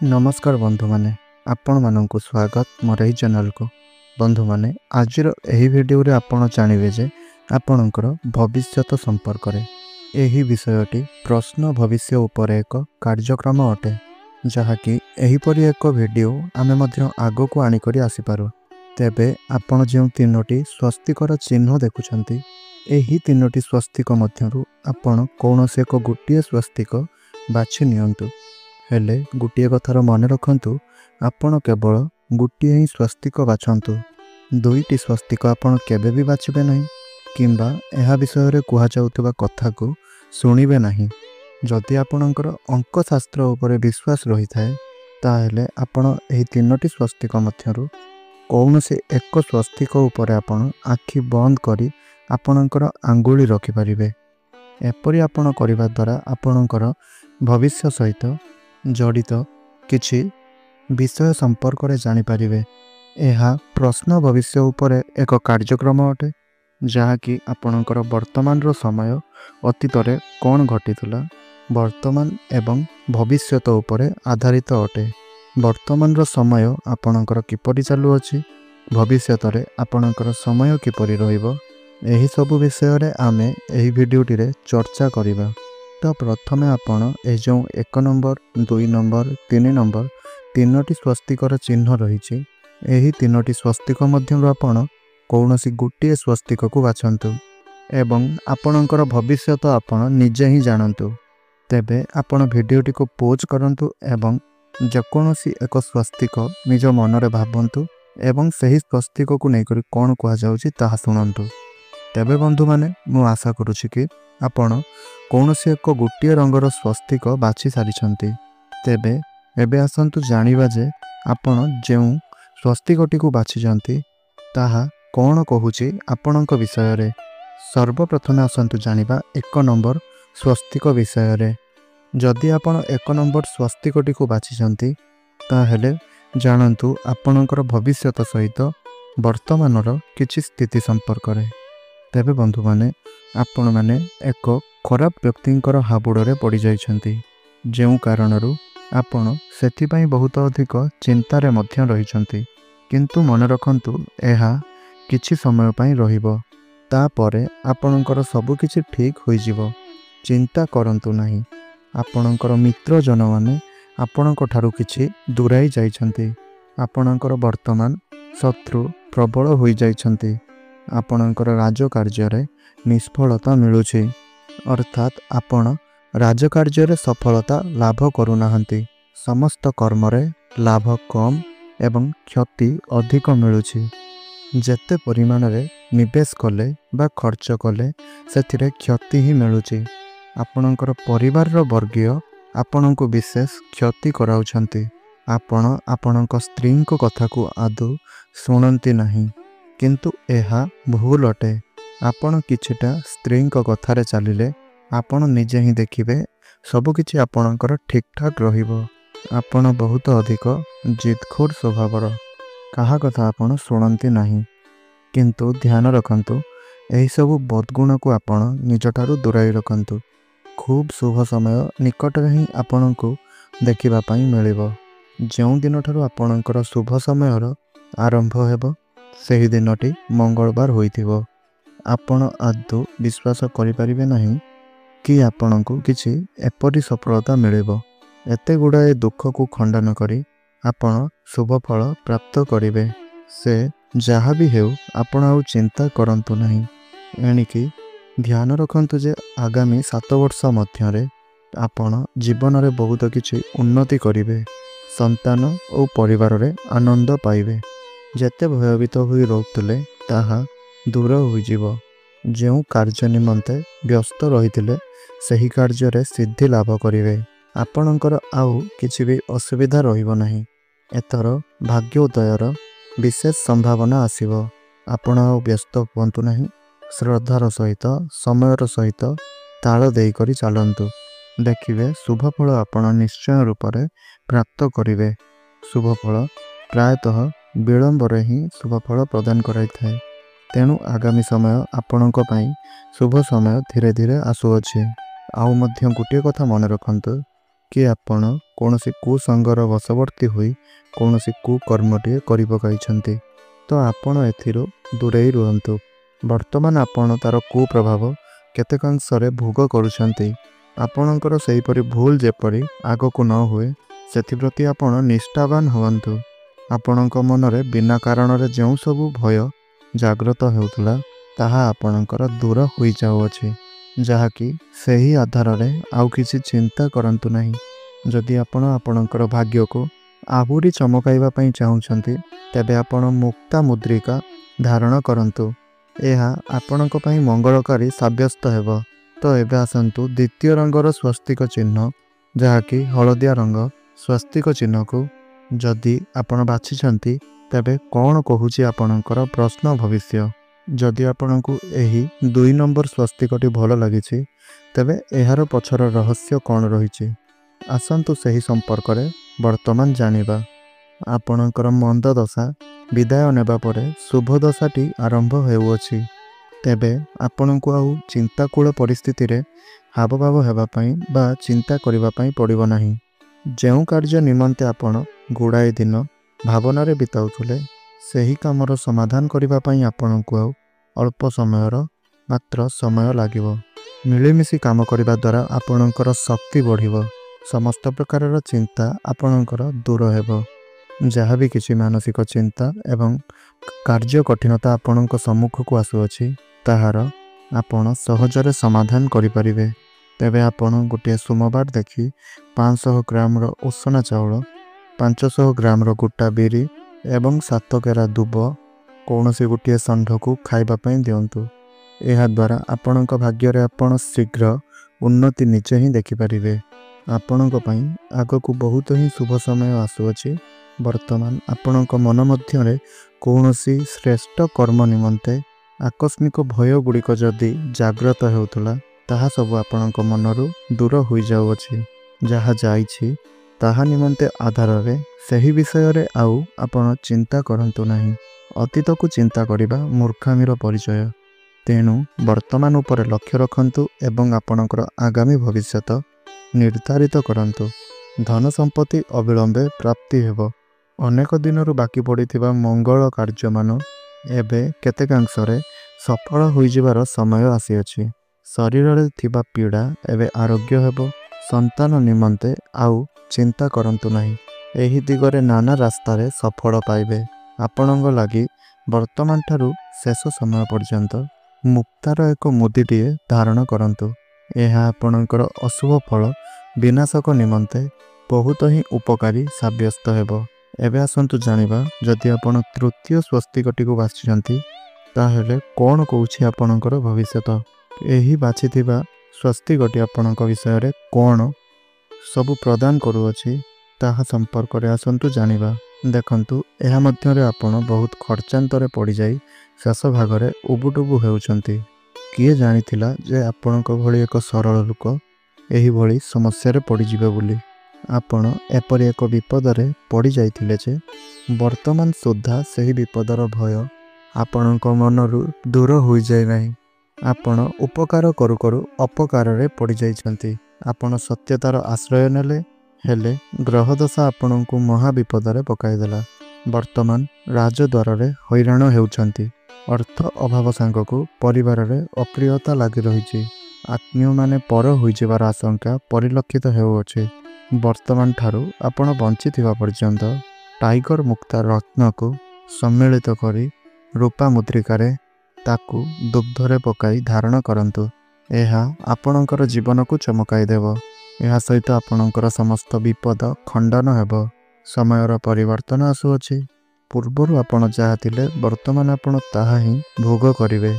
नमस्कार बंधु माने आपण मानक स्वागत मोर एही चैनल को। बंधु माने आजिर एही वीडियो रे आपण जानिबे जे आपणकर भविष्यत संपर्क रे एही विषयटी प्रश्न भविष्य उपर एक कार्यक्रम अटे जहाँकि एही परि एक वीडियो आमे मध्य आगो को आनी करी आसी पारो। तेबे आपण जे तीनोटी स्वस्तिकर चिन्ह देखुछंती एही तीनोटी स्वस्तिक मध्यरु आपण कोनोसे एक गोटिए स्वस्तिक बाछि नियंतु। हेले गोटिए कथार मन रखंतु आपण केवल गोटिए ही स्वस्तिक बाछंतु। दुईटी स्वस्तिक आपण केबे भी बाछिबे नहीं किंबा एहा विषय रे कुहा जाउतबा कथा को सुनिबे नहीं। जदि आपणकर अंक शास्त्र उपरे विश्वास रही थाए ताहेले आपण एही तीनोटी स्वस्तिक मध्यरु कौनसे एक स्वस्तिक उपरे आपण आखि बंद करी आपणकर आंगुली रखि परिबे। एपरि आपण करिबा द्वारा आपणकर भविष्य सहित जड़ित किछि विषय संपर्क रे जानि परिबे। एहा प्रश्न भविष्य उपरे एक कार्यक्रम अटे जहाँकि आपणकर वर्तमान रो समय अतीत रे कौन घटितुला वर्तमान एवं भविष्यत उपरे आधारित अटे। वर्तमान रो समय आपणकर किपरि चालू अछि भविष्यत रे आपणकर समय किपरि रहिबो एही सब विषय रे आमे एही वीडियोटी रे चर्चा करिबा। तो प्रथमे आपण ए जो 1 नंबर 2 नंबर 3 नंबर तीनोटी स्वस्तिकर चिन्ह रही एही तीनोटी स्वस्तिक मध्यरु आपण कौनसी गोटिए स्वस्तिक को बाछंतु एवं आपणकर भविष्यत आपण निजे ही जानंतु। तेबे आपण वीडियोटी को पोज करंतु एवं जेकोनोसी एक स्वस्तिक निज मन रे भाबंतु एवं सही स्वस्तिक को नै करी कोन कुआ जाउची ताहा सुनंतु। तेबे बंधु माने मु आशा करूछि कि आपण कौनसी एक गोटिए रंगर स्वस्तिक बाछि सारिछंती। तेबे एबे आसंतु जानिबा जे आपण जेउ स्वस्तिकटी को बाछिजंती ताहा कोन कहूची आपणक विषय रे। सर्वप्रथमे आसंतु जानिबा 1 नंबर स्वस्तिक विषय रे। जदि आपण 1 नंबर स्वस्तिकटी को बाछिजंती ताहेले जानंतु आपणकर भविष्यत सहित वर्तमानर किछि स्थिति संपर्क रे। तेबे बंधु माने आपण माने एक खराब व्यक्तिंकर हाबुड़े पड़ जाइछंती जेउ कारणरू आपण सेथि पई बहुत अधिक चिंतारे मध्य रहिछंती। किंतु मन रखंतु एहा किछि समय पई रहिबो तापरे आपणकर सब किछि ठीक होई जिवो। चिंता करंतु नाही। आपणकर मित्र जन माने आपणक ठारू किछि दूराई जाइछंती। आपणकर वर्तमान शत्रु प्रबल होई जाइछंती। आपणकर राजकार्य रे निष्फलता मिलुछि अर्थात आपण राजकार्य रे सफलता लाभ करूनाहंती। समस्त कर्म रे लाभ कम एवं क्षति अधिक मिलुछि। जेते परिमाण रे निवेश कले बा खर्च कले सेथिरे क्षति ही मिलुछि। आपणकर परिवार रो वर्गीय आपणको विशेष क्षति कराउछंती। आपण आपणक स्त्री को कथा को आदौ सुनंती नहीं किंतु एहा भूल अटे। आपण किछिटा स्त्री को कथारे चलिले आपण निजे ही देखिबे सबकिछि आपणकर ठीक ठाक रहिबो। आपण बहुत अधिक जिदखोर स्वभावर कहा कथा आपण सुनंती नहीं किंतु ध्यान रखंतु एही सब बदगुण को आपण निजठारु दुराई रखंतु। खूब शुभ समय निकट रे ही आपणको देखिबा पई मिलिबो। जेउ दिन ठारु आपणकर शुभ समयर आरंभ हेबो सेही दिनटी मंगलवार होइथिबो। आपण आदौ विश्वास करि परिबे नहीं कि आपणको किछि एपरि सफलता मिलिबो। एते गुडाए दुख को खंडन करी आपण शुभ फल प्राप्त करिवे। से जहा भी हेउ आपण आउ चिंता करंतु नहीं। एणिकी ध्यान रखंतु जे आगामी 7 वर्ष मध्यरे आपण जीवन रे बहुत किछि उन्नति करिवे। संतान और परिवार रे आनंद पाइबे। जेते भयभीत होई रहउतले ताहा दूर होई जिवो। जेउ कार्य निमंते व्यस्त रहिथिले सही कार्य रे सिद्धि लाभ करिवे। आपणकर आउ किछि भी असुविधा रहिबो नहीं। एतर भाग्योदयर विशेष संभावना आसीबो। आपण आउ व्यस्त होंतु नहीं। श्रद्धार सहित समयर सहित ताल देई करी चलंतु। देखिबे शुभ फल आपण निश्चय रूप रे प्राप्त करिवे। शुभ फल प्रायतः विलंब रे ही शुभ फल प्रदान कराई थाए। तेणु आगामी समय आपणक पई शुभ समय धीरे धीरे आसुअछि। आउ मध्य गोटे कथा मन रखंतु कि आपण कौनसी कुसंगर वशवर्ती होई कौनसी कुकर्मटे करि पकाइछन्ति तो आपण एथिरो दूरेई रुहन्तु। वर्तमान आपण तार कुप्रभाव केतेकांशरे भोग करुछन्ति। आपणकर सेहीपरि भूल जेपरि आगकु न हुए सेथिप्रति आपण निष्ठावान हुअन्तु। आपणक मनरे बिना कारणरे ଯେଉଁ ସବୁ भय जाग्रत हेउथला ताहा आपणकर दूर होई जाउअछि, ଯାହାକି ସେହି आधाररे आउ किछि चिंता करन्तु नाही। जदि आपण आपणकर भाग्यको आहुरी चमकाइबा पई चाहुछन्ति तेबे आपण मुक्ता मुद्रिका धारण करन्तु। एहा आपणक पई मंगलकारी साब्यस्त हेब। तो एबे आसन्तु द्वितीय रंगर स्वस्तिक चिन्ह, जहाँकि हलदिया रंग स्वस्तिक चिन्ह को जदि आपण बाछिछन्ति तेबे कौन कहूछि आपणकर प्रश्न भविष्य। जदि आपणकु एही 2 नंबर स्वस्तिकटी भल लागिछि तेबे एहार पछर रहस्य कौन रहिछि आसन्तु सेही संपर्करे वर्तमान जानिबा। आपणकर मंद दशा विदाय नेबा परे शुभ दशाटी आरंभ हेउअछि। तेबे आपणकु आउ चिंताकूल परिस्थिति रे हावभाव हेबा पई बा चिंता करिबा पई पड़िबो नाही। जेउ कार्य निमंते आपण गुड़ाए दिन भावना रे बिताउथुले सेही कामर समाधान करिबा पई आपणकु आउ अल्प समयर मात्र समय लागिबो। मिलिमिशि काम करिबा द्वारा आपणकर शक्ति बढ़िबो। समस्त प्रकारर चिंता आपणकर दूर हेबो। जहाँ भी किसी मानसिक चिंता एवं कार्य कठिनता आपणक सम्मुख को आसुअछि ताहार आपण सहजरे समाधान करिपारिबे। तेबे आपण गोटे सोमवार देखि 500 ग्राम रो उषना चाउल, 500 ग्राम रो गुट्टा बिरी एवं 7 केरा दुब कौनसी गोटे षंढ को खाइबा पई दियंतु। एहा द्वारा आपणक भाग्य आपण शीघ्र उन्नति निजे ही देखिपारिबे। आपणक पई आगकु बहुत ही शुभ समय आसुअछि। वर्तमान आपणक मन मध्यरे कौनसी श्रेष्ठ कर्म निमंते आकस्मिक भय गुड़िक जदि जाग्रत हेउथला ताहा सब आपणक मनरु दूर होई जाउअछि। जहा जाइछि ताहा निमंते आधाररे सही विषय रे आउ आपण चिंता करंतु नाही। अतीत को चिंता करिबा मूर्खामीर परिचय। तेणु वर्तमान उपर लक्ष्य रखंतु एवं आपणकर आगामी भविष्यत निर्धारित करंतु। धन संपत्ति अविलंबे प्राप्ति हेबो। अनेक दिनरु बाकी पड़िथिबा मंगल कार्यमान एबे केतेकांशरे सफल होई जिबार समय आसीअछि। शरीर रे थिबा पीड़ा एबे आरोग्य हेबो। संतान निमंते आउ चिंता करंतु नाही। एही दिगरे नाना रास्ता रे सफल पाइबे। आपणंग लागि वर्तमान ठारू शेष समय पर्यंत मुक्तार एक मुदिटिए धारण करंतु। एहा आपणकर अशुभ फल विनाशक निमंते बहुत ही उपकारी साब्यस्त हेबो। एबे आसंतु जानिबा जदि आपण तृतीय स्वस्तिकटी को बाछिछन्ति ताहेले कोन कहूछि आपणकर भविष्यत। एही बाछिथिबा स्वस्तिकटी आपणक विषय रे कोन सबु प्रदान करूअछि ताहा संपर्क रे आसंतु जानिबा। देखंतु एहा मध्यरे आपण बहुत खर्चांतरे पड़ी जाई शेष भागरे उबुटुबु हेउछन्ति। किए जानिथिला जे आपणक भली एक सरल लोक एही भली समस्या रे पड़ी जिबे बोली। आपण एपरि एक विपदरे पड़ी जाइथिले जे वर्तमान सुद्धा सही विपदर भय आपणक मनरु दूर होई जाय नाही। आपण उपकार करू करू अपकार रे पड़ी जाइछन्ति। आपण सत्यतार आश्रय नेले हेले ग्रहदशा आपणकु महाविपदरे पकाइदेला। वर्तमान राजद्वार रे हैराण हेउछन्ति। अर्थ अभाव सांगकु परिवार रे अप्रियता लागि रहिछि। आत्मीय माने पर होई जिबार आशंका परिलक्षित हेउअछि। वर्तमान ठारू आपण बंचिथिबा पर्यंत टाइगर मुक्ता रत्न को सम्मिलित करी रूपा मुद्रिकारे ताकू दुग्धरे पकाई धारण करंतु। एहा आपणकर जीवन को चमकाई देव। एहा सहित आपणकर समस्त विपद खंडन हेब। समयर परिवर्तन आसुअछि। पूर्वरु आपण जहा थिले वर्तमान आपण ताहा ही भोग करिवे।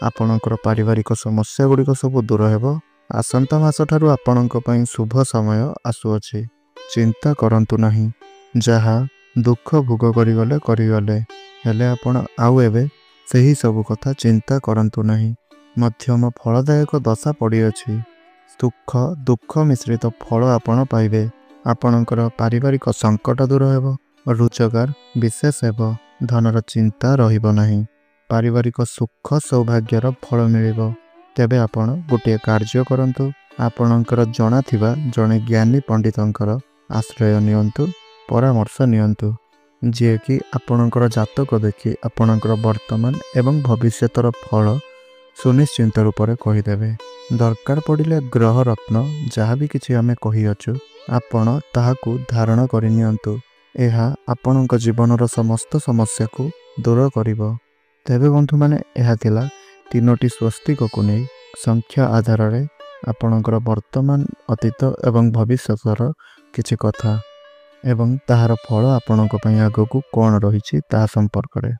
आपणकर पारिवारिक समस्या गुड़िक सब दूर हेब। आसंता मास ठारू आपणक पई शुभ समय आसुअछि। चिंता करंतु नाही। जहा दुख भोग करिगले हेले आपण आउ एबे सेही सब कथा चिंता करंतु नाही। मध्यम फलदायक दशा पड़ी अछि। सुख दुख मिश्रित फल आपण पाइबे। आपणकर पारिवारिक संकट दूर हेब। रोजगार विशेष हेब। धनर चिंता रहिबो नाही। पारिवारिक सुख सौभाग्यर फल मिलिबो। तेबे आपण गोटे कार्य करंतु। ଆପଣଙ୍କର ଜଣାଥିବା ଜଣେ ଜ୍ଞାନୀ ପଣ୍ଡିତଙ୍କର ଆଶ୍ରୟ ନିଅନ୍ତୁ, ପରାମର୍ଶ ନିଅନ୍ତୁ, ଯିଏକି ଆପଣଙ୍କର ଜାତକ ଦେଖି ଆପଣଙ୍କର ବର୍ତ୍ତମାନ ଏବଂ ଭବିଷ୍ୟତର ଫଳ ସୁନିଶ୍ଚିନ୍ତ ରୂପରେ କହିଦେବେ। ଦରକାର ପଡ଼ିଲେ ଗ୍ରହ ରତ୍ନ ଯାହା ବି କିଛି ଆମେ କହିଅଛୁ ଆପଣ ତାହାକୁ ଧାରଣ କରିନିଅନ୍ତୁ। ଏହା ଆପଣଙ୍କ ଜୀବନର ସମସ୍ତ ସମସ୍ୟାକୁ ଦୂର କରିବ। ତେବେ ବନ୍ଧୁମାନେ, ଏହା ଥିଲା 3ଟି ସ୍ୱସ୍ତିକକୁ ନେଇ ସଂଖ୍ୟା ଆଧାରରେ ଆପଣଙ୍କର ବର୍ତ୍ତମାନ, ଅତୀତ ଏବଂ ଭବିଷ୍ୟତର କିଛି କଥା ଏବଂ ତାହାର ଫଳ ଆପଣଙ୍କ ପାଇଁ ଆଗକୁ କ'ଣ ରହିଛି ତାହା ସମ୍ପର୍କରେ।